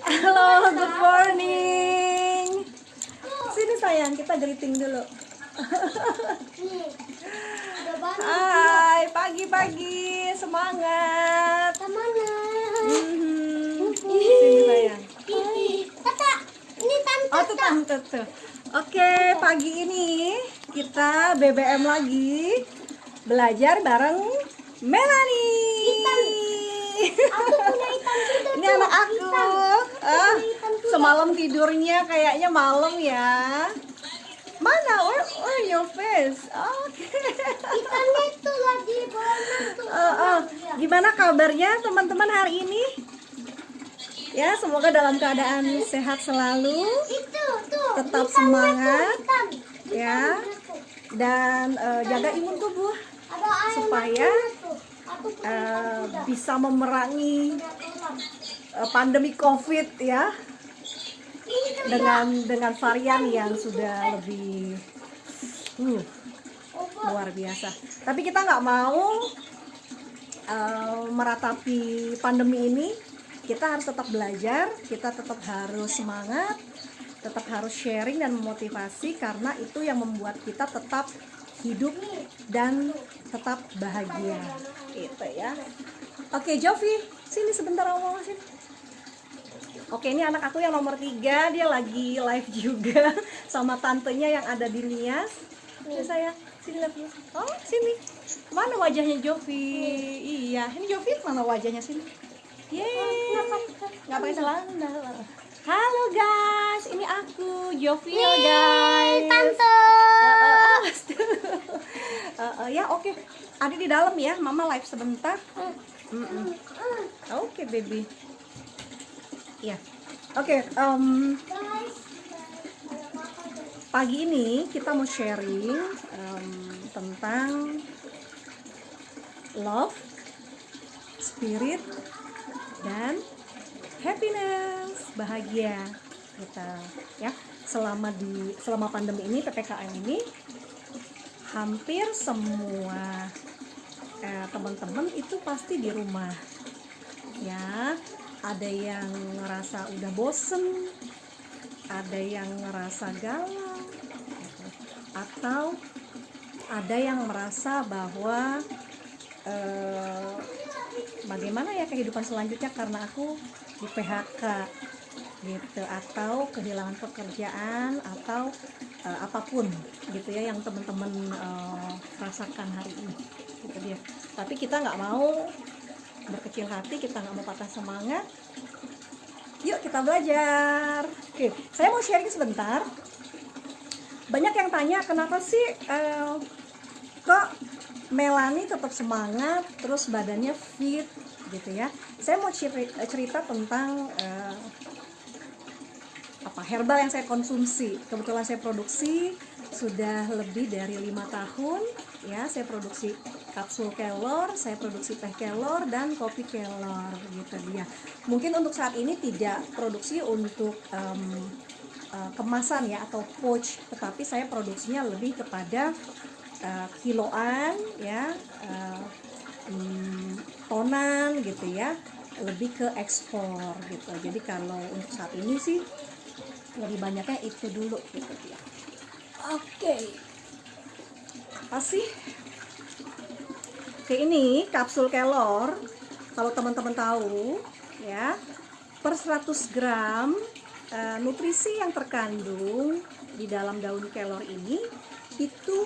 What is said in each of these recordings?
Halo, good morning. Sini sayang, kita greeting dulu. Hai, pagi-pagi, semangat. Sini sayang. Tata, ini tante. Oh, tuh tante tuh. Oke, pagi ini kita BBM lagi belajar bareng Melanie. Aku punya ikan juga. Ini anak aku. Semalam tidurnya kayaknya malam ya. Mana? Where your face? Oke. Ikannya itu lagi berenang tuh. Gimana kabarnya teman-teman hari ini? Ya, semoga dalam keadaan sehat selalu, Itu tuh. tetap ikannya semangat, tuh, ikan. ya, dan jaga imun tubuh Ada air supaya matinya tuh. Aku punya ikan juga. bisa memerangi Punya tulang. pandemi COVID ya, Ini tuh dengan varian yang sudah lebih luar biasa. Tapi kita nggak mau meratapi pandemi ini. Kita harus tetap belajar, kita tetap harus semangat, tetap harus sharing dan memotivasi, karena itu yang membuat kita tetap hidup dan tetap bahagia, gitu ya. Oke, Jovi, sini sebentar ngomong sini. Oke, ini anak aku yang nomor 3, dia lagi live juga sama tantenya yang ada di Nias. Ini saya, sini lihat. Oh, sini. Mana wajahnya Jovi? Iya, ini Jovi mana wajahnya sini? Yeay, nggak pakai celana. Halo guys, ini aku Jovi guys. tante. Ya oke, Adi di dalam ya, Mama live sebentar. Oke baby. Ya, oke. Guys, Pagi ini kita mau sharing tentang love, spirit, dan happiness, bahagia kita ya. Selama pandemi ini, PPKM ini, hampir semua teman-teman itu pasti di rumah ya. Ada yang ngerasa udah bosen, ada yang ngerasa galau, atau ada yang merasa bahwa bagaimana ya kehidupan selanjutnya karena aku di PHK gitu, atau kehilangan pekerjaan, atau apapun gitu ya yang teman-teman rasakan hari ini gitu dia. Tapi kita nggak mau berkecil hati, kita nggak mau patah semangat. Yuk kita belajar. Oke, saya mau sharing sebentar. Banyak yang tanya kenapa sih kok Melanie tetap semangat, terus badannya fit gitu ya. Saya mau cerita tentang herbal yang saya konsumsi. Kebetulan saya produksi sudah lebih dari 5 tahun ya. Saya produksi kapsul kelor, saya produksi teh kelor dan kopi kelor gitu dia. Mungkin untuk saat ini tidak produksi untuk kemasan ya atau pouch, tetapi saya produksinya lebih kepada kiloan ya, tonan gitu ya, lebih ke ekspor gitu. Jadi kalau untuk saat ini sih lebih banyaknya itu dulu gitu ya. Oke. Apa sih? Oke, ini kapsul kelor. Kalau teman-teman tahu ya, per 100 gram nutrisi yang terkandung di dalam daun kelor ini itu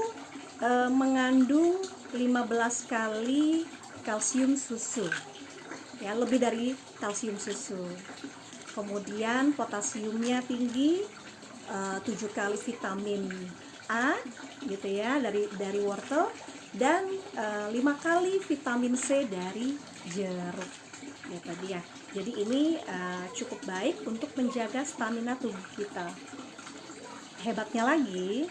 mengandung 15 kali kalsium susu ya, lebih dari kalsium susu. Kemudian potasiumnya tinggi, 7 kali vitamin A gitu ya dari wortel, dan 5 kali vitamin C dari jeruk gitu dia. Jadi ini cukup baik untuk menjaga stamina tubuh kita. Hebatnya lagi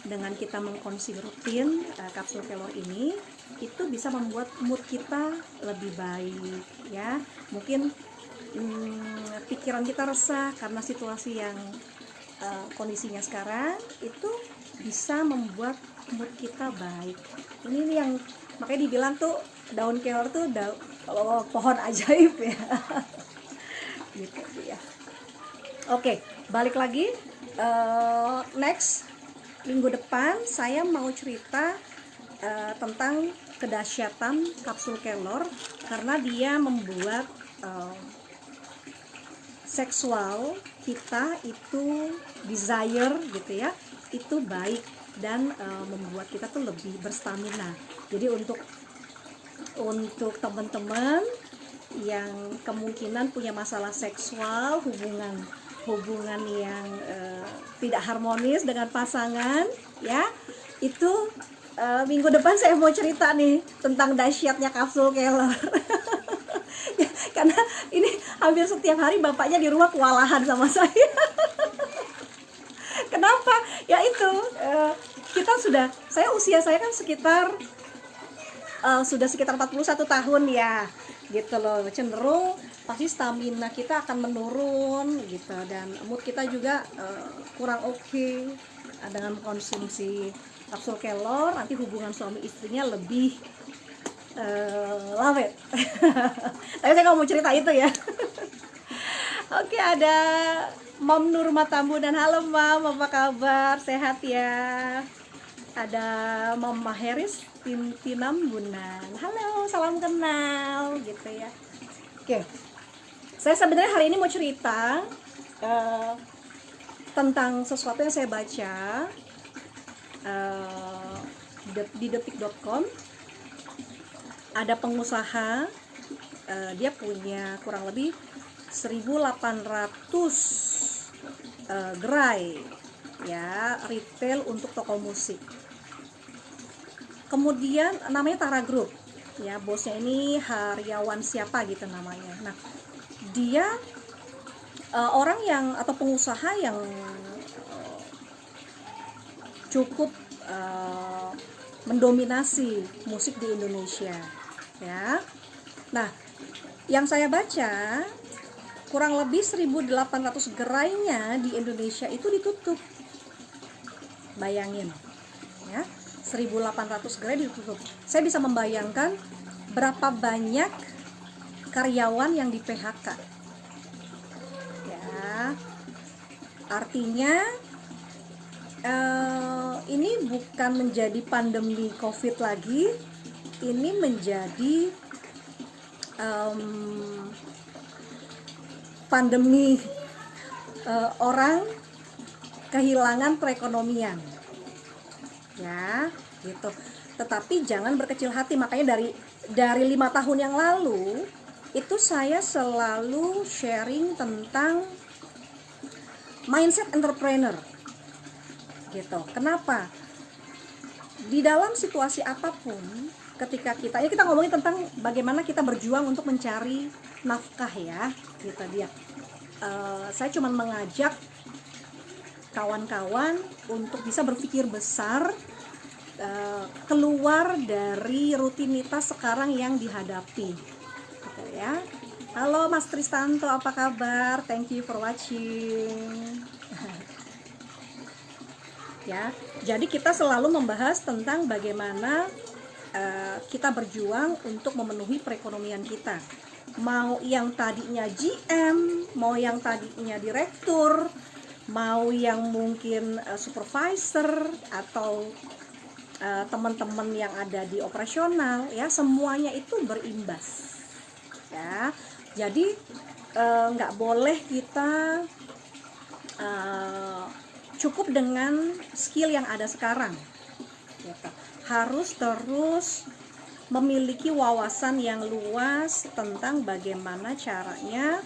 dengan kita mengkonsumsi rutin kapsul kelor ini, itu bisa membuat mood kita lebih baik ya. Mungkin pikiran kita resah karena situasi yang kondisinya sekarang, itu bisa membuat mood kita baik. Ini yang makanya dibilang tuh daun kelor tuh kalau pohon ajaib ya. Gitu ya. Oke, balik lagi. Next minggu depan saya mau cerita tentang kedahsyatan kapsul kelor, karena dia membuat seksual kita itu desire gitu ya, itu baik dan membuat kita tuh lebih berstamina. Jadi untuk teman-teman yang kemungkinan punya masalah seksual, hubungan yang tidak harmonis dengan pasangan ya, itu minggu depan saya mau cerita nih tentang dahsyatnya kapsul kelor. Ya, karena ini hampir setiap hari bapaknya di rumah kewalahan sama saya. Kenapa? Ya itu usia saya kan sudah sekitar 41 tahun ya, gitu loh. Cenderung pasti stamina kita akan menurun gitu, dan mood kita juga kurang oke dengan konsumsi kapsul kelor. Nanti hubungan suami istrinya lebih lawet. Tapi saya nggak mau cerita itu ya. Oke, ada Mom Nurma Tambunan. Halo Mam, apa kabar? Sehat ya? Ada Mom Maheris Tinambunan. Halo, salam kenal gitu ya. Oke, saya sebenarnya hari ini mau cerita tentang sesuatu yang saya baca di detik.com. Ada pengusaha, dia punya kurang lebih 1.800 gerai ya, retail untuk toko musik. Kemudian namanya Tara Group ya, bosnya ini Haryawan siapa gitu namanya. Nah, dia orang yang atau pengusaha yang cukup mendominasi musik di Indonesia ya. Nah, yang saya baca kurang lebih 1.800 gerainya di Indonesia itu ditutup. Bayangin ya, 1.800 gerai ditutup. Saya bisa membayangkan berapa banyak karyawan yang di PHK ya. Artinya ini bukan menjadi pandemi COVID lagi, ini menjadi pandemi orang kehilangan perekonomian ya gitu. Tetapi jangan berkecil hati. Makanya dari 5 tahun yang lalu itu saya selalu sharing tentang mindset entrepreneur gitu. Kenapa? Di dalam situasi apapun, ketika kita ngomongin tentang bagaimana kita berjuang untuk mencari nafkah ya, gitu dia. Saya cuma mengajak kawan-kawan untuk bisa berpikir besar, keluar dari rutinitas sekarang yang dihadapi gitu ya. Halo Mas Tristanto, apa kabar? Thank you for watching. Ya, jadi kita selalu membahas tentang bagaimana kita berjuang untuk memenuhi perekonomian kita. Mau yang tadinya GM, mau yang tadinya direktur, mau yang mungkin supervisor atau teman-teman yang ada di operasional ya, semuanya itu berimbas ya. Jadi nggak boleh kita cukup dengan skill yang ada sekarang gitu. Harus terus memiliki wawasan yang luas tentang bagaimana caranya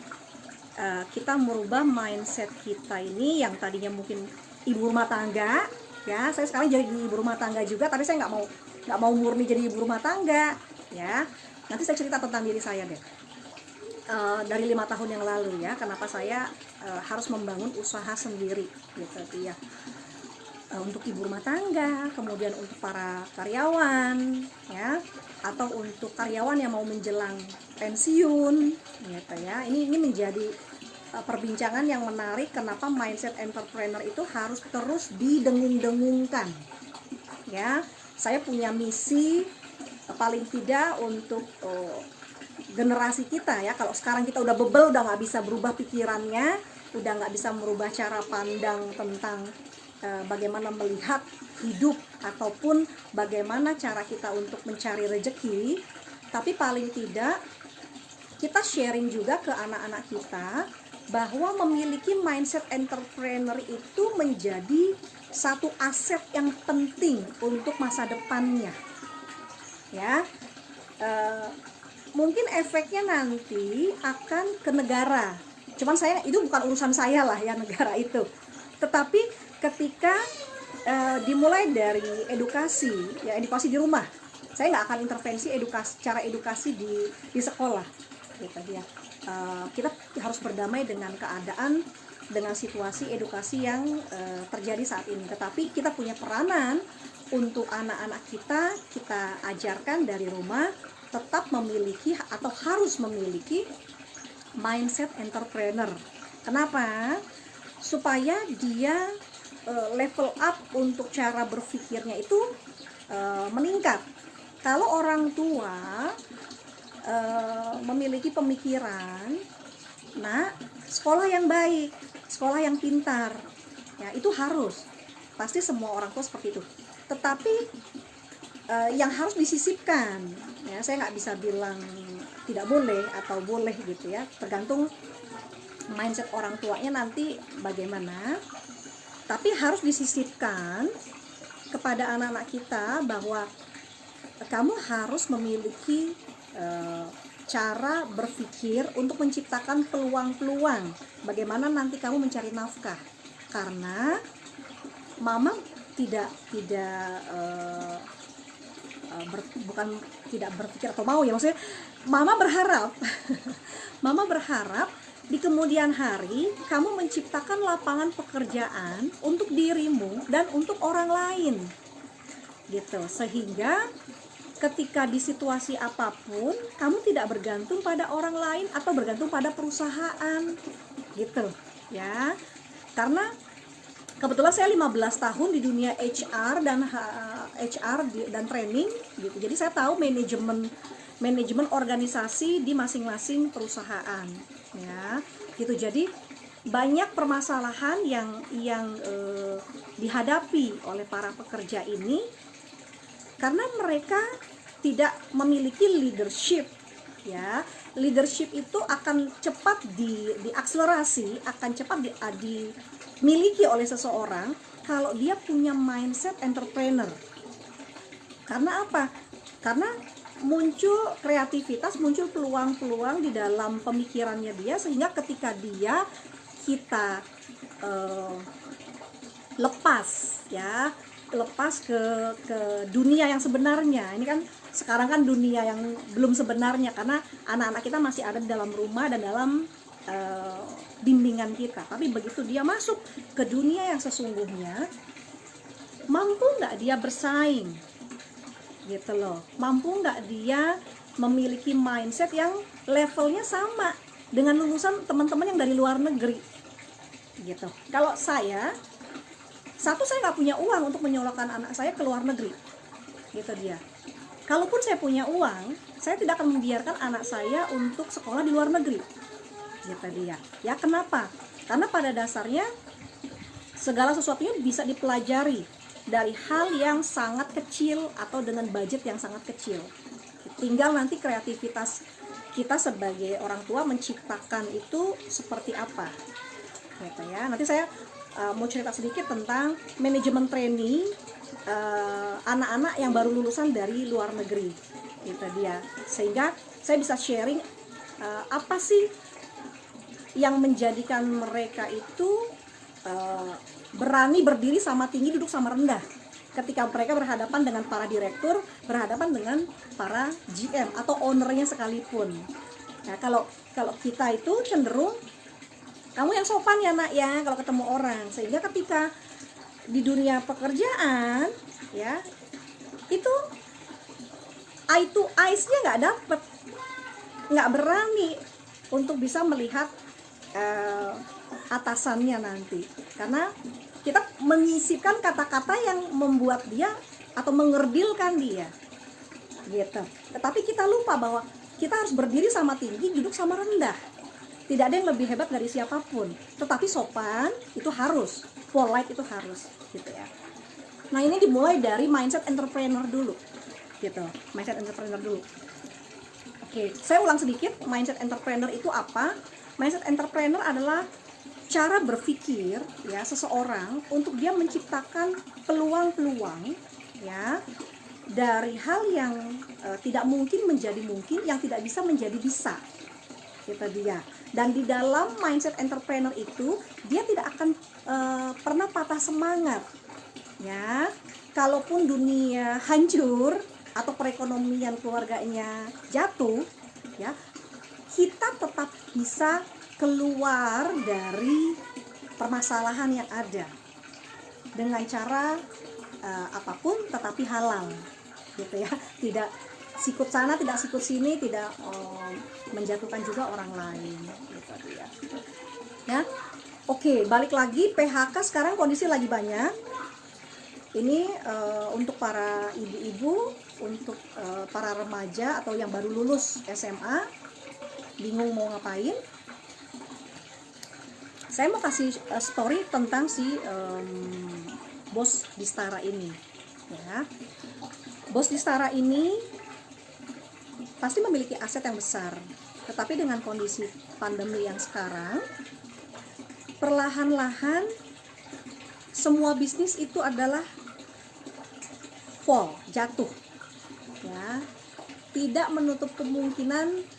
kita merubah mindset kita ini yang tadinya mungkin ibu rumah tangga ya. Saya sekarang jadi ibu rumah tangga juga, tapi saya nggak mau murni jadi ibu rumah tangga ya. Nanti saya cerita tentang diri saya deh. Dari 5 tahun yang lalu ya, kenapa saya harus membangun usaha sendiri gitu ya, untuk ibu rumah tangga, kemudian untuk para karyawan ya, atau untuk karyawan yang mau menjelang pensiun gitu ya. Ini menjadi perbincangan yang menarik, kenapa mindset entrepreneur itu harus terus didengung-dengungkan ya. Saya punya misi paling tidak untuk generasi kita ya. Kalau sekarang kita udah bebel, udah nggak bisa berubah pikirannya, udah nggak bisa merubah cara pandang tentang bagaimana melihat hidup ataupun bagaimana cara kita untuk mencari rezeki. Tapi paling tidak kita sharing juga ke anak-anak kita bahwa memiliki mindset entrepreneur itu menjadi satu aset yang penting untuk masa depannya ya. Mungkin efeknya nanti akan ke negara, cuman itu bukan urusan saya lah ya, negara itu. Tetapi ketika dimulai dari edukasi di rumah, saya nggak akan intervensi cara edukasi di sekolah gitu ya. Kita harus berdamai dengan keadaan, dengan situasi edukasi yang terjadi saat ini. Tetapi kita punya peranan untuk anak-anak kita ajarkan dari rumah tetap memiliki atau harus memiliki mindset entrepreneur. Kenapa? Supaya dia level up untuk cara berpikirnya itu meningkat. Kalau orang tua memiliki pemikiran, nah sekolah yang baik, sekolah yang pintar, ya itu harus, pasti semua orang tua seperti itu. Tetapi yang harus disisipkan, ya saya nggak bisa bilang tidak boleh atau boleh gitu ya, tergantung mindset orang tuanya nanti bagaimana. Tapi harus disisipkan kepada anak-anak kita bahwa kamu harus memiliki cara berpikir untuk menciptakan peluang-peluang bagaimana nanti kamu mencari nafkah. Karena mama bukan tidak berpikir atau mau ya, maksudnya mama berharap mama berharap di kemudian hari kamu menciptakan lapangan pekerjaan untuk dirimu dan untuk orang lain gitu, sehingga ketika di situasi apapun kamu tidak bergantung pada orang lain atau bergantung pada perusahaan gitu ya. Karena kebetulan saya 15 tahun di dunia HR dan training gitu. Jadi saya tahu manajemen organisasi di masing-masing perusahaan ya. Gitu. Jadi banyak permasalahan yang dihadapi oleh para pekerja ini karena mereka tidak memiliki leadership ya. Leadership itu akan cepat diakselerasi, akan cepat dimiliki oleh seseorang kalau dia punya mindset entrepreneur. Karena apa? Karena muncul kreativitas, muncul peluang-peluang di dalam pemikirannya dia, sehingga ketika kita lepas ke dunia yang sebenarnya. Ini kan sekarang kan dunia yang belum sebenarnya, karena anak-anak kita masih ada di dalam rumah dan dalam bimbingan kita. Tapi begitu dia masuk ke dunia yang sesungguhnya, mampu nggak dia bersaing gitu loh, mampu nggak dia memiliki mindset yang levelnya sama dengan lulusan teman-teman yang dari luar negeri gitu. Kalau saya nggak punya uang untuk menyekolahkan anak saya ke luar negeri gitu dia. Kalaupun saya punya uang, saya tidak akan membiarkan anak saya untuk sekolah di luar negeri gitu dia ya. Kenapa? Karena pada dasarnya segala sesuatunya bisa dipelajari dari hal yang sangat kecil atau dengan budget yang sangat kecil. Tinggal nanti kreativitas kita sebagai orang tua menciptakan itu seperti apa gitu ya. Nanti saya mau cerita sedikit tentang manajemen training anak-anak yang baru lulusan dari luar negeri gitu dia, sehingga saya bisa sharing apa sih yang menjadikan mereka itu berani berdiri sama tinggi, duduk sama rendah ketika mereka berhadapan dengan para direktur, berhadapan dengan para GM atau ownernya sekalipun. Nah, kalau kita itu cenderung kamu yang sopan ya nak ya kalau ketemu orang, sehingga ketika di dunia pekerjaan ya itu eye to eyes-nya nggak dapet, nggak berani untuk bisa melihat atasannya nanti, karena kita menyisipkan kata-kata yang membuat dia atau mengerdilkan dia gitu. Tetapi kita lupa bahwa kita harus berdiri sama tinggi, duduk sama rendah. Tidak ada yang lebih hebat dari siapapun. Tetapi sopan itu harus, polite itu harus, gitu ya. Nah, ini dimulai dari mindset entrepreneur dulu, gitu. Mindset entrepreneur dulu. Oke, saya ulang sedikit. Mindset entrepreneur itu apa? Mindset entrepreneur adalah cara berpikir ya seseorang untuk dia menciptakan peluang-peluang ya dari hal yang tidak mungkin menjadi mungkin, yang tidak bisa menjadi bisa. Itu dia. Dan di dalam mindset entrepreneur itu dia tidak akan pernah patah semangat. Ya, kalaupun dunia hancur atau perekonomian keluarganya jatuh, ya, kita tetap bisa keluar dari permasalahan yang ada dengan cara apapun, tetapi halal, gitu ya. Tidak sikut sana, tidak sikut sini, tidak menjatuhkan juga orang lain, gitu dia. Ya, oke, balik lagi PHK sekarang kondisi lagi banyak. Ini untuk para ibu-ibu, untuk para remaja atau yang baru lulus SMA, bingung mau ngapain. Saya mau kasih story tentang si bos Distara ini. Ya. Bos Distara ini pasti memiliki aset yang besar, tetapi dengan kondisi pandemi yang sekarang, perlahan-lahan semua bisnis itu adalah fall, jatuh, ya. Tidak menutup kemungkinan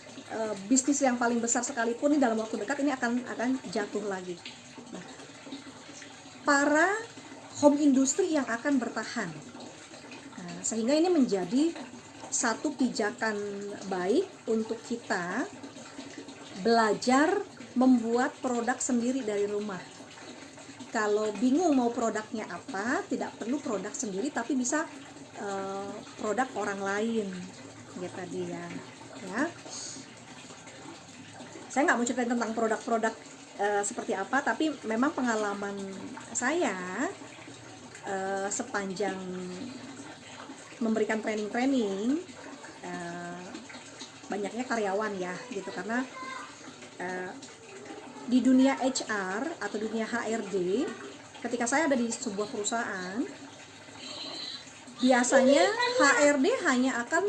bisnis yang paling besar sekalipun ini dalam waktu dekat ini akan jatuh lagi. Nah, para home industry yang akan bertahan, nah, sehingga ini menjadi satu pijakan baik untuk kita belajar membuat produk sendiri dari rumah. Kalau bingung mau produknya apa, tidak perlu produk sendiri, tapi bisa produk orang lain, gitu dia. Ya, saya nggak mau ceritain tentang produk-produk seperti apa, tapi memang pengalaman saya sepanjang memberikan training-training, banyaknya karyawan ya, gitu, karena di dunia HR atau dunia HRD, ketika saya ada di sebuah perusahaan, biasanya HRD hanya akan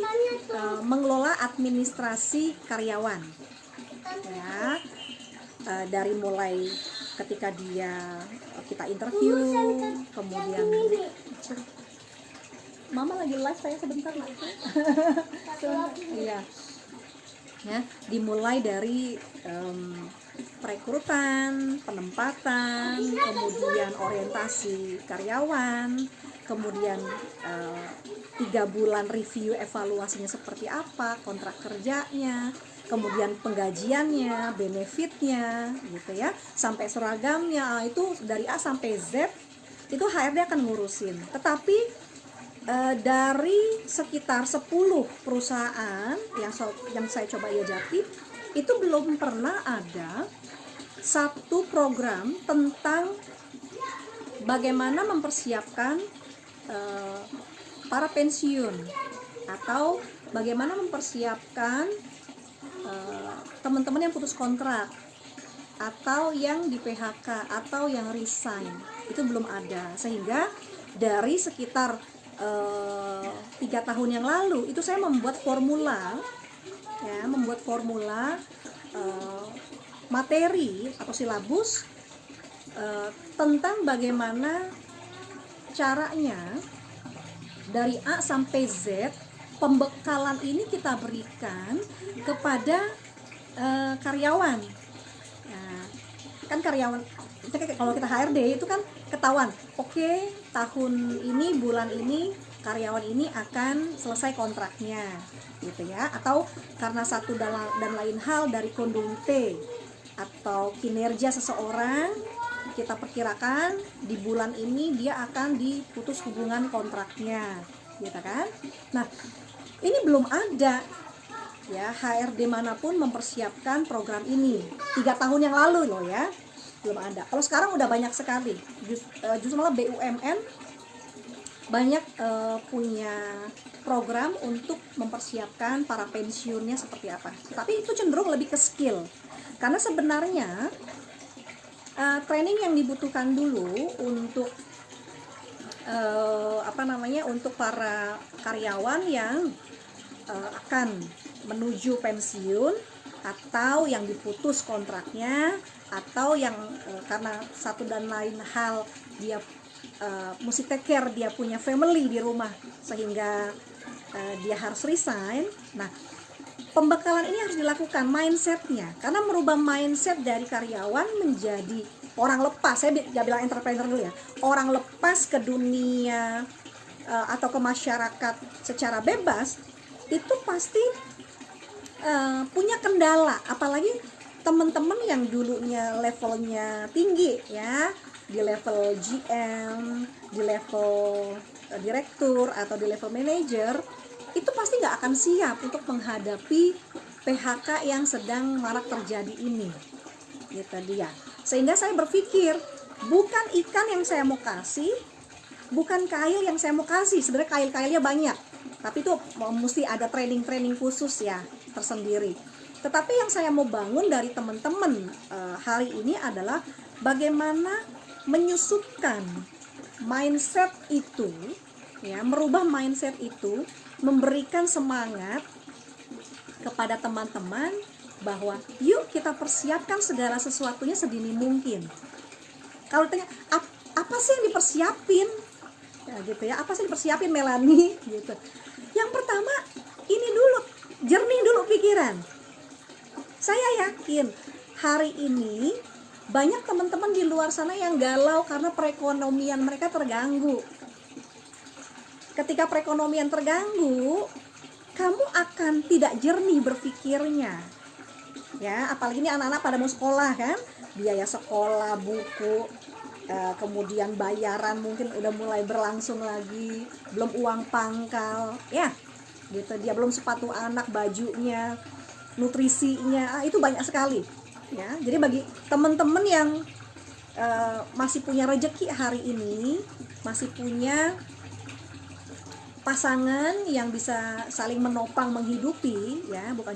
mengelola administrasi karyawan, ya, dari mulai ketika kita interview, kemudian Mama lagi live, saya sebentar nak. Iya, ya, dimulai dari perekrutan, penempatan, kemudian orientasi karyawan, kemudian 3 bulan review evaluasinya seperti apa, kontrak kerjanya, kemudian penggajiannya, benefitnya, gitu ya, sampai seragamnya, itu dari A sampai Z itu HRD akan ngurusin. Tetapi dari sekitar 10 perusahaan yang saya coba jajaki, itu belum pernah ada satu program tentang bagaimana mempersiapkan para pensiun, atau bagaimana mempersiapkan teman-teman yang putus kontrak, atau yang di PHK, atau yang resign. Itu belum ada. Sehingga dari sekitar 3 tahun yang lalu itu saya membuat formula, ya, materi atau silabus tentang bagaimana caranya dari A sampai Z, pembekalan ini kita berikan kepada karyawan. Nah, kan karyawan, kalau kita HRD itu kan ketahuan, oke, tahun ini, bulan ini, karyawan ini akan selesai kontraknya, gitu ya. Atau karena satu dan lain hal dari kondite atau kinerja seseorang, kita perkirakan di bulan ini dia akan diputus hubungan kontraknya, gitu kan. Nah, ini belum ada, ya, HRD manapun mempersiapkan program ini. 3 tahun yang lalu loh, ya, belum ada. Kalau sekarang udah banyak sekali, justru malah BUMN banyak punya program untuk mempersiapkan para pensiunnya seperti apa. Tapi itu cenderung lebih ke skill. Karena sebenarnya training yang dibutuhkan dulu untuk untuk para karyawan yang akan menuju pensiun, atau yang diputus kontraknya, atau yang karena satu dan lain hal dia mesti take care, dia punya family di rumah sehingga dia harus resign. Nah, pembekalan ini harus dilakukan mindsetnya, karena merubah mindset dari karyawan menjadi orang lepas. Saya gak bilang entrepreneur dulu ya, orang lepas ke dunia atau ke masyarakat secara bebas, itu pasti punya kendala. Apalagi teman-teman yang dulunya levelnya tinggi ya, di level GM, di level direktur atau di level manager, itu pasti nggak akan siap untuk menghadapi PHK yang sedang marak terjadi ini. Gitu dia. Sehingga saya berpikir, bukan ikan yang saya mau kasih, bukan kail yang saya mau kasih. Sebenarnya kail-kailnya banyak, tapi itu mesti ada training-training khusus ya, tersendiri. Tetapi yang saya mau bangun dari teman-teman hari ini adalah bagaimana menyusupkan mindset itu, ya, merubah mindset itu, memberikan semangat kepada teman-teman bahwa yuk kita persiapkan segala sesuatunya sedini mungkin. Kalau ditanya apa sih yang dipersiapin, ya gitu ya, apa sih yang dipersiapin Melanie gitu. Yang pertama, ini dulu, jernih dulu pikiran. Saya yakin hari ini banyak teman-teman di luar sana yang galau karena perekonomian mereka terganggu. Ketika perekonomian terganggu, kamu akan tidak jernih berpikirnya. Ya, apalagi ini anak-anak pada mau sekolah kan, biaya sekolah, buku, kemudian bayaran mungkin udah mulai berlangsung lagi, belum uang pangkal, ya, gitu. Dia belum sepatu anak, bajunya, nutrisinya, itu banyak sekali. Ya, jadi bagi teman-teman yang masih punya rezeki hari ini, masih punya pasangan yang bisa saling menopang menghidupi, ya, bukan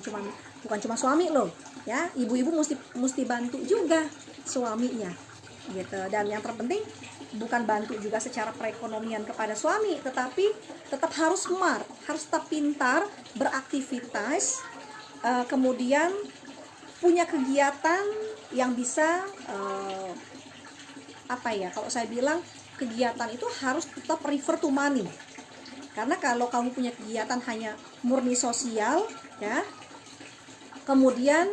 cuma suami loh, ya, ibu-ibu mesti bantu juga suaminya, gitu. Dan yang terpenting bukan bantu juga secara perekonomian kepada suami, tetapi tetap harus smart, harus tetap pintar, beraktivitas, kemudian punya kegiatan yang bisa kalau saya bilang kegiatan itu harus tetap refer to money. Karena kalau kamu punya kegiatan hanya murni sosial, ya, kemudian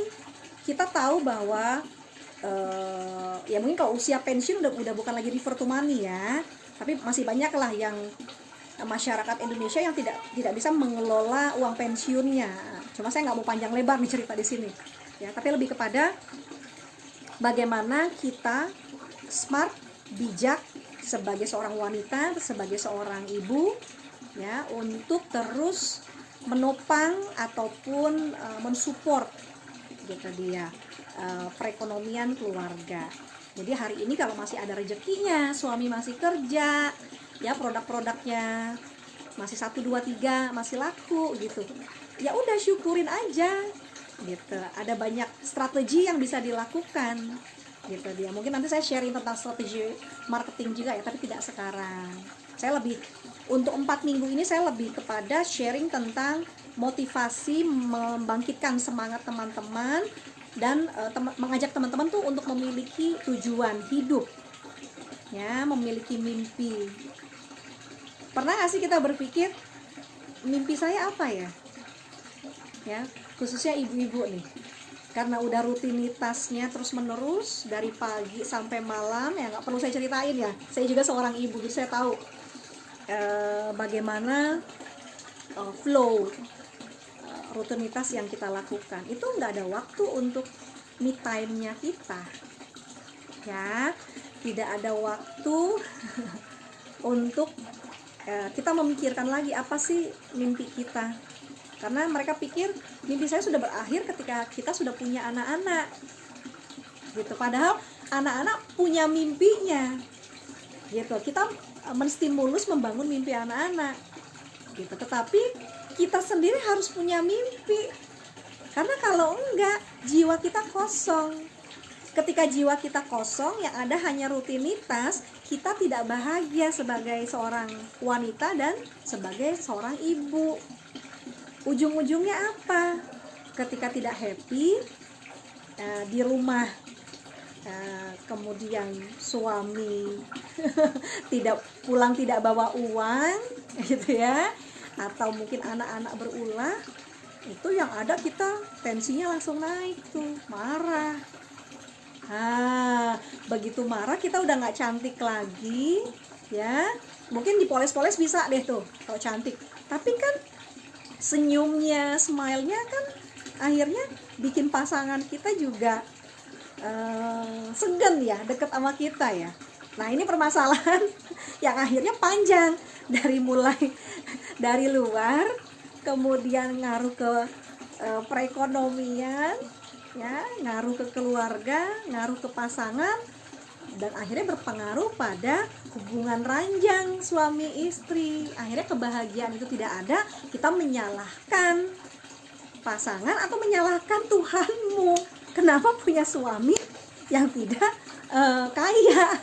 kita tahu bahwa ya mungkin kalau usia pensiun udah bukan lagi refer to money ya, tapi masih banyak lah yang masyarakat Indonesia yang tidak bisa mengelola uang pensiunnya. Cuma saya nggak mau panjang lebar nih cerita di sini. Ya, tapi lebih kepada bagaimana kita smart, bijak sebagai seorang wanita, sebagai seorang ibu, ya, untuk terus menopang ataupun mensupport gitu dia perekonomian keluarga. Jadi hari ini kalau masih ada rezekinya, suami masih kerja, ya, produk-produknya masih 1, 2, 3 masih laku gitu, ya udah syukurin aja gitu. Ada banyak strategi yang bisa dilakukan gitu dia. Mungkin nanti saya sharing tentang strategi marketing juga ya, tapi tidak sekarang. Saya lebih untuk 4 minggu ini saya lebih kepada sharing tentang motivasi, membangkitkan semangat teman-teman, dan mengajak teman-teman tuh untuk memiliki tujuan hidup, ya, memiliki mimpi. Pernah gak sih kita berpikir mimpi saya apa ya? Ya, khususnya ibu-ibu nih, karena udah rutinitasnya terus menerus dari pagi sampai malam, ya nggak perlu saya ceritain ya, saya juga seorang ibu, jadi saya tahu bagaimana flow rutinitas yang kita lakukan. Itu nggak ada waktu untuk me time-nya kita, ya, tidak ada waktu untuk kita memikirkan lagi apa sih mimpi kita. Karena mereka pikir mimpi saya sudah berakhir ketika kita sudah punya anak-anak gitu. Padahal anak-anak punya mimpinya, gitu. Kita menstimulus membangun mimpi anak-anak gitu. Tetapi kita sendiri harus punya mimpi, karena kalau enggak, jiwa kita kosong. Ketika jiwa kita kosong, yang ada hanya rutinitas, kita tidak bahagia sebagai seorang wanita dan sebagai seorang ibu. Ujung-ujungnya apa? Ketika tidak happy di rumah, kemudian suami tidak pulang, tidak bawa uang gitu ya, atau mungkin anak-anak berulah, itu yang ada kita tensinya langsung naik tuh, marah. Begitu marah kita udah nggak cantik lagi ya. Mungkin dipoles-poles bisa deh tuh kalau cantik, tapi kan senyumnya, smile-nya kan akhirnya bikin pasangan kita juga segan ya deket sama kita ya. Nah, ini permasalahan yang akhirnya panjang, dari mulai dari luar, kemudian ngaruh ke perekonomian ya, ngaruh ke keluarga, ngaruh ke pasangan, dan akhirnya berpengaruh pada hubungan ranjang suami istri. Akhirnya kebahagiaan itu tidak ada, kita menyalahkan pasangan atau menyalahkan Tuhanmu, kenapa punya suami yang tidak kaya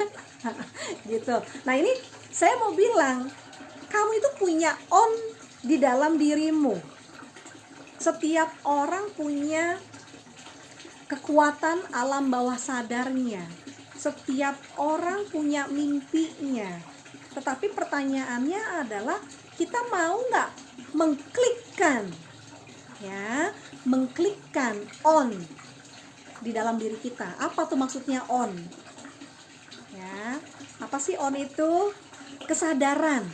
gitu. Nah, ini saya mau bilang, kamu itu punya on di dalam dirimu. Setiap orang punya kekuatan alam bawah sadarnya. Setiap orang punya mimpinya. Tetapi pertanyaannya adalah, kita mau nggak mengklikkan ya, mengklikkan on di dalam diri kita. Apa tuh maksudnya on? Ya, apa sih on itu? Kesadaran,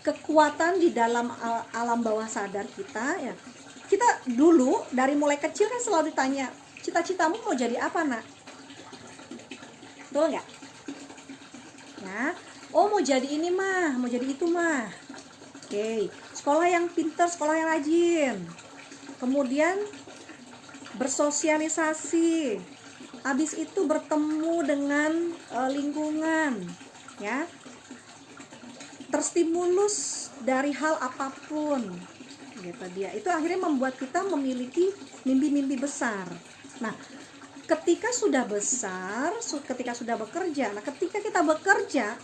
kekuatan di dalam alam bawah sadar kita ya. Kita dulu dari mulai kecil kan selalu ditanya, cita-citamu mau jadi apa, nak? Betul nggak? Ya, oh mau jadi ini mah, mau jadi itu mah. Oke, sekolah yang pintar, sekolah yang rajin. Kemudian bersosialisasi. Habis itu bertemu dengan lingkungan, ya. Terstimulus dari hal apapun. Gitu dia. Itu akhirnya membuat kita memiliki mimpi-mimpi besar. Nah, ketika sudah besar, ketika sudah bekerja, nah ketika kita bekerja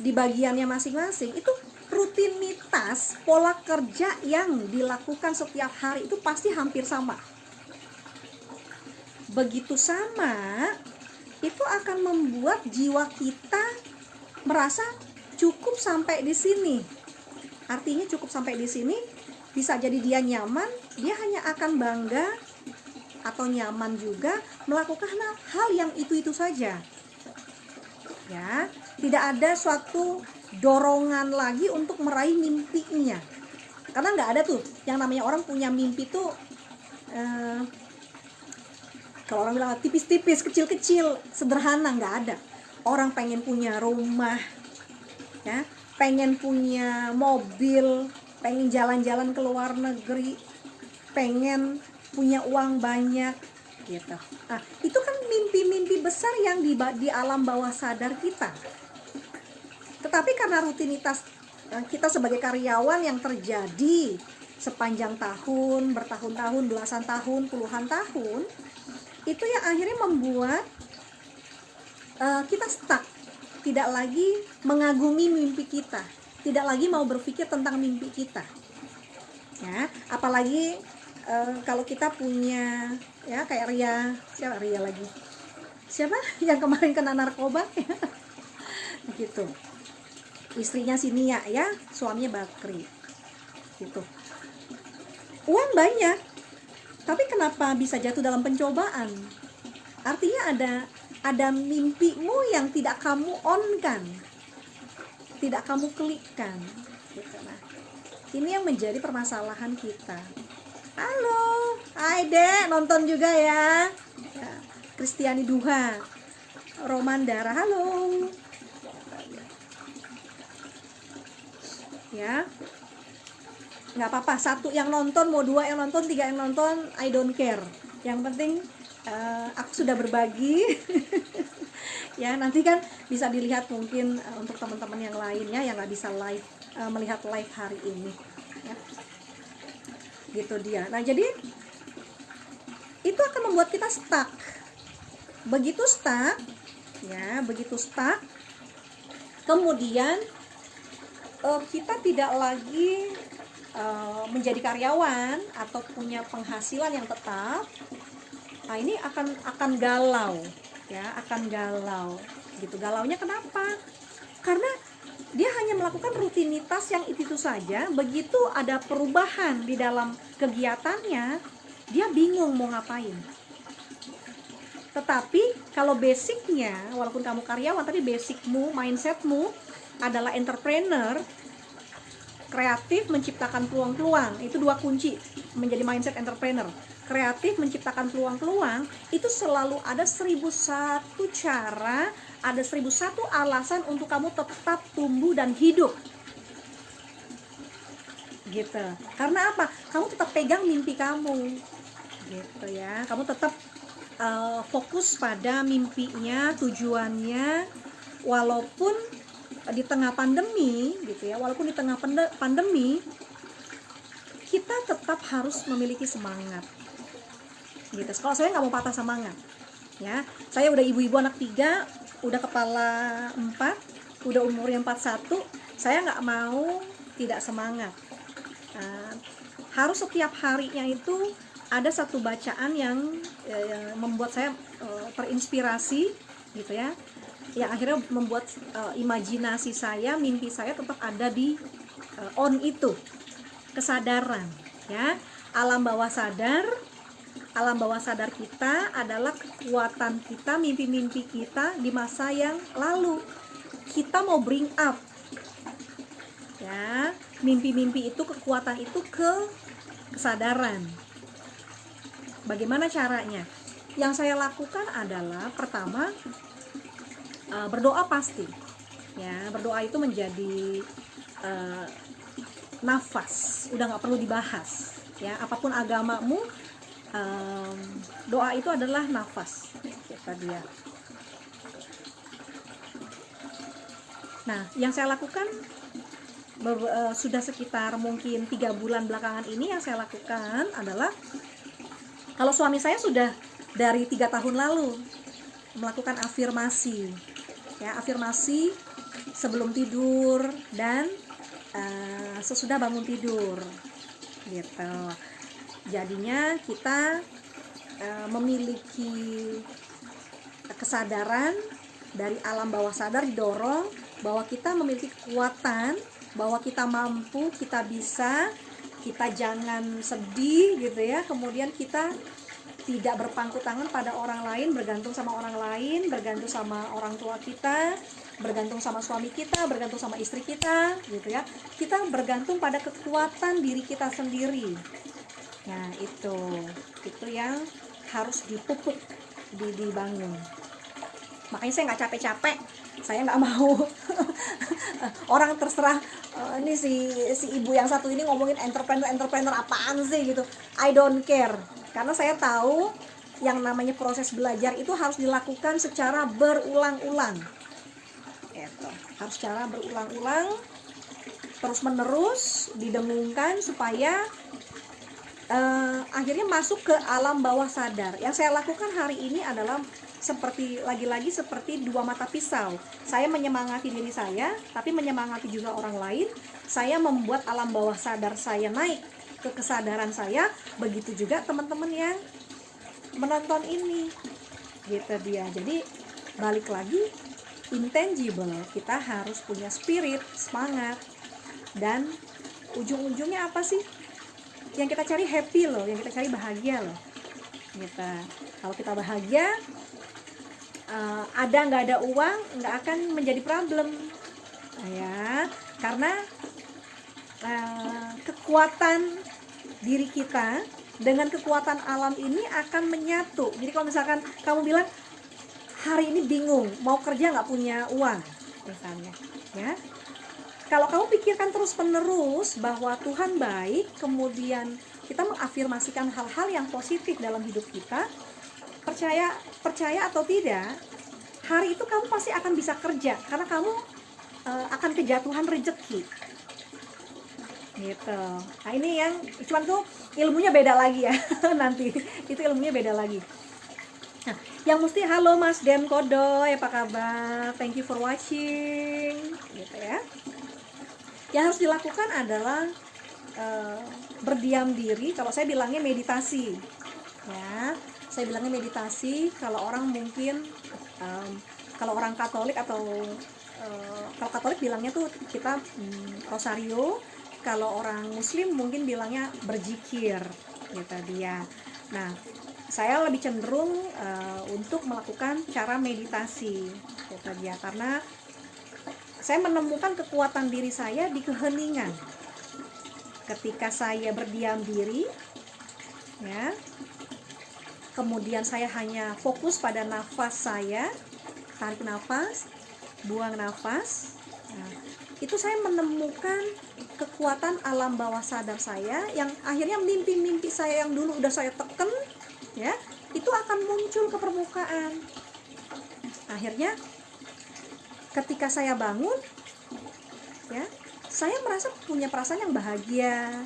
di bagiannya masing-masing, itu rutinitas pola kerja yang dilakukan setiap hari itu pasti hampir sama. Begitu sama, itu akan membuat jiwa kita merasa cukup sampai di sini. Artinya cukup sampai di sini, bisa jadi dia nyaman, dia hanya akan bangga atau nyaman juga melakukan hal yang itu-itu saja. Ya, tidak ada suatu dorongan lagi untuk meraih mimpinya. Karena nggak ada tuh yang namanya orang punya mimpi tuh kalau orang bilang tipis-tipis, kecil-kecil, sederhana, nggak ada. Orang pengen punya rumah, ya, pengen punya mobil, pengen jalan-jalan ke luar negeri, pengen punya uang banyak gitu. Nah, itu kan mimpi-mimpi besar yang di alam bawah sadar kita. Tetapi karena rutinitas kita sebagai karyawan yang terjadi sepanjang tahun, bertahun-tahun, belasan tahun, puluhan tahun, itu yang akhirnya membuat kita stuck, tidak lagi mengagumi mimpi kita, tidak lagi mau berpikir tentang mimpi kita. Ya, apalagi kalau kita punya ya kayak Ria lagi. Siapa yang kemarin kena narkoba? Gitu. Istrinya si Nia ya, suaminya Bakri. Gitu. Uang banyak, tapi kenapa bisa jatuh dalam pencobaan? Artinya ada mimpimu yang tidak kamu on-kan, tidak kamu klikkan. Gitu. Nah, ini yang menjadi permasalahan kita. Halo, hai Dek, nonton juga ya. Kristiani Duha, Romandara, halo. Ya, nggak apa-apa, satu yang nonton, mau dua yang nonton, tiga yang nonton, I don't care. Yang penting aku sudah berbagi ya. Nanti kan bisa dilihat mungkin untuk teman-teman yang lainnya yang nggak bisa live melihat live hari ini, ya. Gitu dia. Nah, jadi itu akan membuat kita stuck. Begitu stuck, ya, begitu stuck, kemudian kita tidak lagi menjadi karyawan atau punya penghasilan yang tetap. Nah, ini akan galau, ya, akan galau. Gitu. Galaunya kenapa? Karena dia hanya melakukan rutinitas yang itu saja. Begitu ada perubahan di dalam kegiatannya, dia bingung mau ngapain. Tetapi kalau basicnya, walaupun kamu karyawan, tapi basicmu, mindsetmu adalah entrepreneur, kreatif, menciptakan peluang-peluang. Itu dua kunci menjadi mindset entrepreneur. Kreatif, menciptakan peluang-peluang, itu selalu ada 1001 cara, ada 1001 alasan untuk kamu tetap tumbuh dan hidup. Gitu. Karena apa? Kamu tetap pegang mimpi kamu. Gitu ya. Kamu tetap fokus pada mimpinya, tujuannya, walaupun di tengah pandemi, gitu ya. Walaupun di tengah pandemi, kita tetap harus memiliki semangat. Gitu. Kalau saya nggak mau patah semangat, ya. Saya udah ibu-ibu anak 3, udah kepala 4, udah umurnya 41, saya nggak mau tidak semangat. Harus setiap harinya itu ada satu bacaan yang membuat saya terinspirasi, gitu ya, yang akhirnya membuat imajinasi saya, mimpi saya tetap ada di on itu, kesadaran, ya. Alam bawah sadar kita adalah kekuatan kita, mimpi-mimpi kita di masa yang lalu. Kita mau bring up, ya, mimpi-mimpi itu, kekuatan itu ke kesadaran. Bagaimana caranya? Yang saya lakukan adalah pertama, berdoa pasti, ya. Berdoa itu menjadi nafas, udah nggak perlu dibahas, ya. Apapun agamamu, doa itu adalah nafas, kata dia. Nah, yang saya lakukan sudah sekitar mungkin 3 bulan belakangan ini, yang saya lakukan adalah, kalau suami saya sudah dari 3 tahun lalu melakukan afirmasi, ya, afirmasi sebelum tidur dan sesudah bangun tidur, gitu. Jadinya kita memiliki kesadaran dari alam bawah sadar, didorong bahwa kita memiliki kekuatan, bahwa kita mampu, kita bisa, kita jangan sedih, gitu ya. Kemudian kita tidak berpangku tangan pada orang lain, bergantung sama orang lain, bergantung sama orang tua kita, bergantung sama suami kita, bergantung sama istri kita, gitu ya. Kita bergantung pada kekuatan diri kita sendiri. Nah, itu yang harus dipupuk, dibangun. Makanya saya nggak capek-capek, saya nggak mau orang terserah ini si ibu yang satu ini ngomongin entrepreneur apaan sih gitu. I don't care, karena saya tahu yang namanya proses belajar itu harus dilakukan secara berulang-ulang. Gitu. Harus secara berulang-ulang, terus menerus didengungkan supaya akhirnya masuk ke alam bawah sadar. Yang saya lakukan hari ini adalah seperti lagi-lagi seperti 2 mata pisau. Saya menyemangati diri saya, tapi menyemangati juga orang lain. Saya membuat alam bawah sadar saya naik ke kesadaran saya. Begitu juga teman-teman yang menonton ini, gitu dia. Jadi balik lagi, intangible, kita harus punya spirit, semangat, dan ujung-ujungnya apa sih? Yang kita cari happy loh, yang kita cari bahagia loh, gitu. Kalau kita bahagia, ada nggak ada uang nggak akan menjadi problem, ya. Karena kekuatan diri kita dengan kekuatan alam ini akan menyatu. Jadi kalau misalkan kamu bilang hari ini bingung mau kerja nggak punya uang misalnya, ya, kalau kamu pikirkan terus-menerus bahwa Tuhan baik, kemudian kita mengafirmasikan hal-hal yang positif dalam hidup kita, percaya atau tidak, hari itu kamu pasti akan bisa kerja karena kamu akan kejatuhan rezeki gitu. Nah ini yang cuman tuh ilmunya beda lagi ya nanti itu ilmunya beda lagi. Nah, yang mesti halo Mas Den Kodoy, apa kabar? Thank you for watching gitu ya. Yang harus dilakukan adalah berdiam diri, kalau saya bilangnya meditasi ya. Saya bilangnya meditasi. Kalau orang mungkin kalau orang Katolik atau kalau Katolik bilangnya tuh kita rosario. Kalau orang Muslim mungkin bilangnya berzikir gitu dia. Nah, saya lebih cenderung untuk melakukan cara meditasi gitu dia, karena saya menemukan kekuatan diri saya di keheningan. Ketika saya berdiam diri ya, kemudian saya hanya fokus pada nafas saya, tarik nafas, buang nafas. Nah, itu saya menemukan kekuatan alam bawah sadar saya yang akhirnya mimpi-mimpi saya yang dulu udah saya teken ya, itu akan muncul ke permukaan. Akhirnya ketika saya bangun ya, saya merasa punya perasaan yang bahagia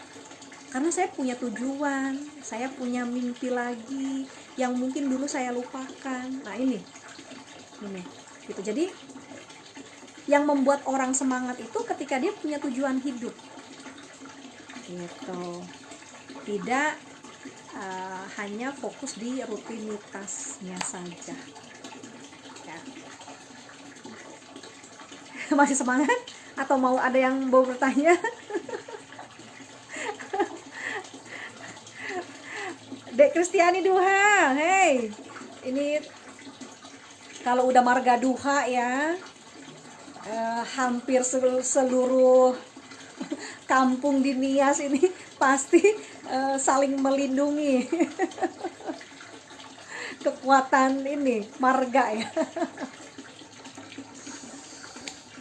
karena saya punya tujuan, saya punya mimpi lagi yang mungkin dulu saya lupakan. Nah ini gitu. Jadi yang membuat orang semangat itu ketika dia punya tujuan hidup gitu, tidak hanya fokus di rutinitasnya saja ya. Masih semangat atau mau ada yang mau bertanya? Dek Kristiani Duha, hey, ini kalau udah marga duha ya, hampir seluruh kampung di Nias ini pasti saling melindungi kekuatan ini marga ya.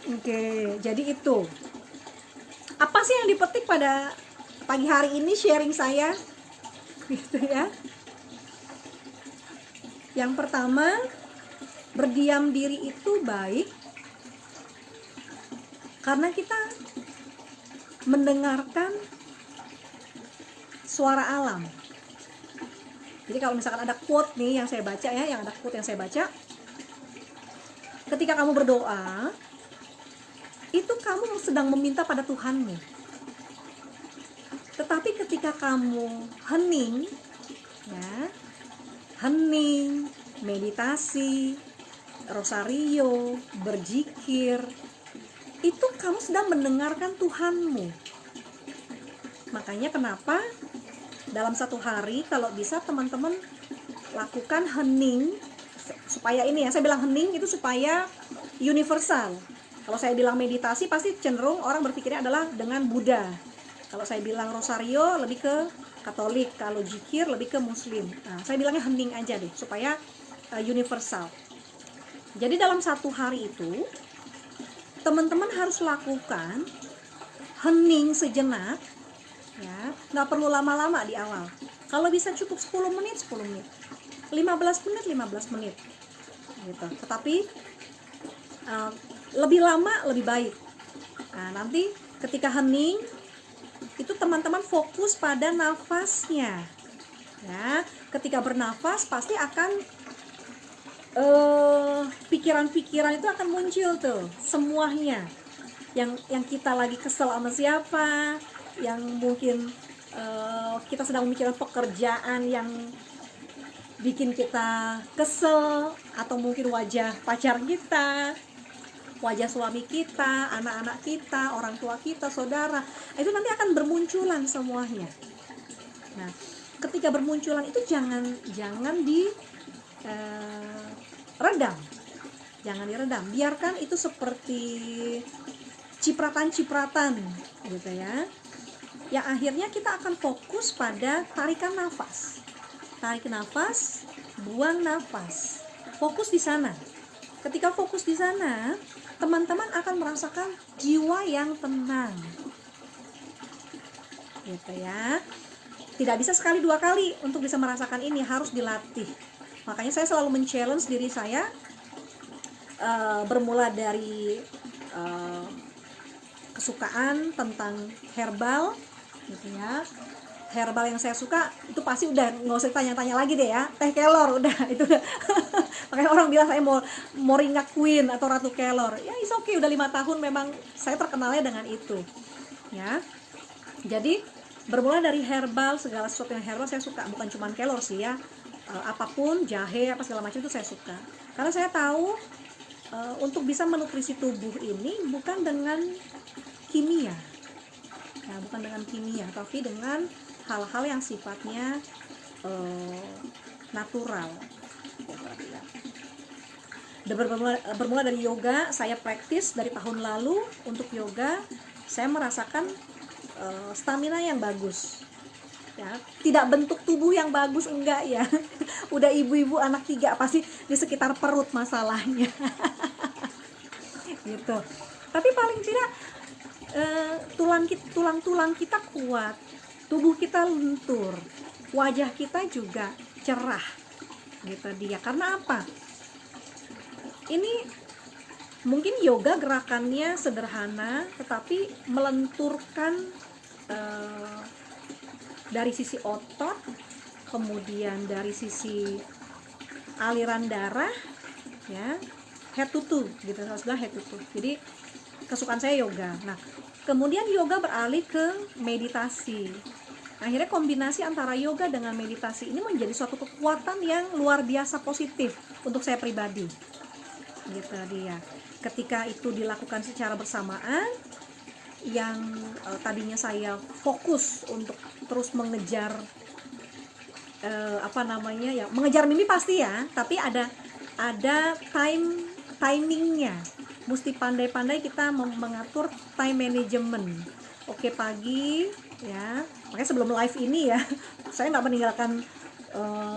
Oke, jadi itu apa sih yang dipetik pada pagi hari ini sharing saya gitu ya. Yang pertama, berdiam diri itu baik karena kita mendengarkan suara alam. Jadi kalau misalkan ada quote nih yang saya baca ya, ketika kamu berdoa, itu kamu sedang meminta pada Tuhanmu. Tetapi ketika kamu hening, ya, meditasi, rosario, berzikir, itu kamu sedang mendengarkan Tuhanmu. Makanya kenapa dalam satu hari kalau bisa teman-teman lakukan hening, supaya ini ya, saya bilang hening itu supaya universal. Kalau saya bilang meditasi pasti cenderung orang berpikirnya adalah dengan Buddha. Kalau saya bilang rosario lebih ke Katolik, kalau zikir lebih ke Muslim. Nah, saya bilangnya hening aja deh supaya universal. Jadi dalam satu hari itu teman-teman harus lakukan hening sejenak ya, nggak perlu lama-lama di awal. Kalau bisa cukup 10 menit 10 menit, 15 menit 15 menit gitu. Tetapi lebih lama lebih baik. Nah, nanti ketika hening itu teman-teman fokus pada nafasnya ya. Ketika bernafas pasti akan pikiran-pikiran itu akan muncul tuh semuanya, yang kita lagi kesel sama siapa, yang mungkin kita sedang memikirkan pekerjaan yang bikin kita kesel, atau mungkin wajah pacar kita, wajah suami kita, anak-anak kita, orang tua kita, saudara, itu nanti akan bermunculan semuanya. Nah, ketika bermunculan itu jangan diredam, biarkan itu seperti cipratan-cipratan gitu ya, yang akhirnya kita akan fokus pada tarikan nafas, tarik nafas, buang nafas, fokus di sana. Ketika fokus di sana, teman-teman akan merasakan jiwa yang tenang gitu ya. Tidak bisa sekali dua kali untuk bisa merasakan ini, harus dilatih. Makanya saya selalu men-challenge diri saya bermula dari kesukaan tentang herbal gitu ya. Herbal yang saya suka itu pasti udah nggak usah tanya-tanya lagi deh ya, teh kelor udah itu udah. Makanya orang bilang saya mau Moringa Queen atau Ratu Kelor ya, is okay, udah 5 tahun memang saya terkenalnya dengan itu ya. Jadi bermula dari herbal, segala sesuatu yang herbal saya suka, bukan cuma kelor sih ya, apapun, jahe apa segala macam itu saya suka, karena saya tahu untuk bisa menutrisi tubuh ini bukan dengan kimia ya, bukan dengan kimia, tapi dengan hal-hal yang sifatnya natural. Bermula dari yoga, saya praktis dari tahun lalu untuk yoga, saya merasakan stamina yang bagus ya, tidak bentuk tubuh yang bagus enggak ya. Udah ibu-ibu anak 3 pasti di sekitar perut masalahnya. Gitu. Tapi paling tidak tulang-tulang kita kuat, tubuh kita lentur, wajah kita juga cerah gitu dia. Karena apa? Ini mungkin yoga gerakannya sederhana, tetapi melenturkan dari sisi otot, kemudian dari sisi aliran darah ya, head to toe gitu, harus bilang head to toe. Jadi kesukaan saya yoga. Nah, kemudian yoga beralih ke meditasi. Akhirnya kombinasi antara yoga dengan meditasi ini menjadi suatu kekuatan yang luar biasa positif untuk saya pribadi. Gitu dia. Ketika itu dilakukan secara bersamaan, yang tadinya saya fokus untuk terus mengejar mengejar mimpi pasti ya, tapi ada timingnya. Mesti pandai-pandai kita mengatur time management. Oke, pagi ya, makanya sebelum live ini ya saya nggak meninggalkan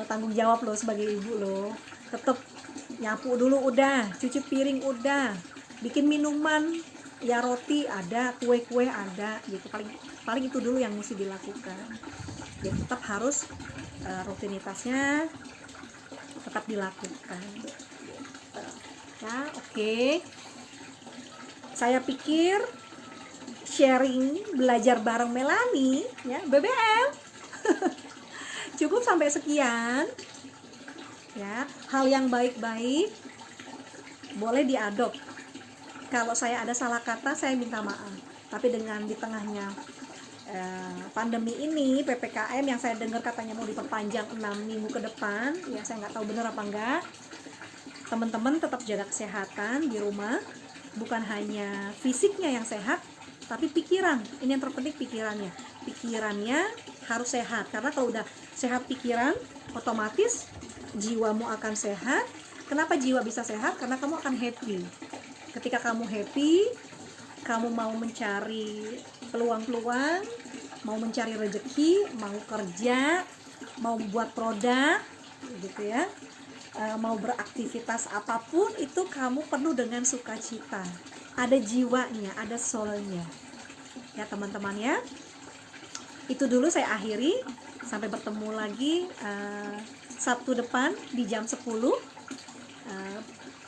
tanggung jawab loh sebagai ibu loh. Tetap nyapu dulu udah, cuci piring udah, bikin minuman ya, roti ada, kue-kue ada gitu. Paling itu dulu yang mesti dilakukan. Jadi tetap harus rutinitasnya tetap dilakukan ya. Oke. Saya pikir sharing belajar bareng Melanie ya, BBM cukup sampai sekian ya. Hal yang baik-baik boleh diadop. Kalau saya ada salah kata saya minta maaf, tapi dengan di tengahnya pandemi ini, PPKM yang saya dengar katanya mau diperpanjang 6 minggu ke depan ya, saya nggak tahu benar apa enggak. Teman-teman tetap jaga kesehatan di rumah, bukan hanya fisiknya yang sehat, tapi pikiran. Ini yang terpenting, pikirannya harus sehat, karena kalau udah sehat pikiran, otomatis jiwamu akan sehat. Kenapa jiwa bisa sehat? Karena kamu akan happy. Ketika kamu happy, kamu mau mencari peluang-peluang, mau mencari rezeki, mau kerja, mau buat produk gitu ya, mau beraktivitas apapun itu kamu penuh dengan sukacita, ada jiwanya, ada soulnya ya teman-teman ya. Itu dulu saya akhiri, sampai bertemu lagi Sabtu depan di jam 10.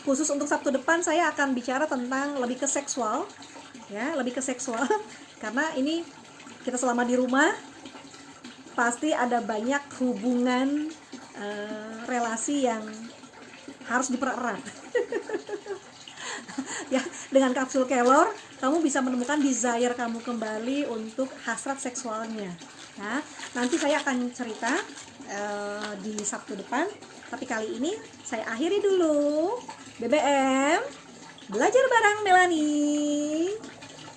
Khusus untuk Sabtu depan saya akan bicara tentang lebih ke seksual ya, lebih ke seksual karena ini kita selama di rumah pasti ada banyak hubungan relasi yang harus dipererat. Ya, dengan kapsul kelor kamu bisa menemukan desire kamu kembali untuk hasrat seksualnya ya. Nanti saya akan cerita di Sabtu depan, tapi kali ini saya akhiri dulu BBM belajar bareng Melanie.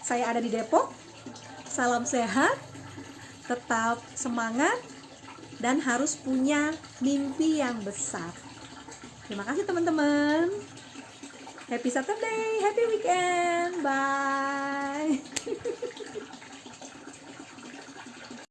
Saya ada di Depok. Salam sehat, tetap semangat, dan harus punya mimpi yang besar. Terima kasih teman-teman. Happy Saturday, happy weekend, bye.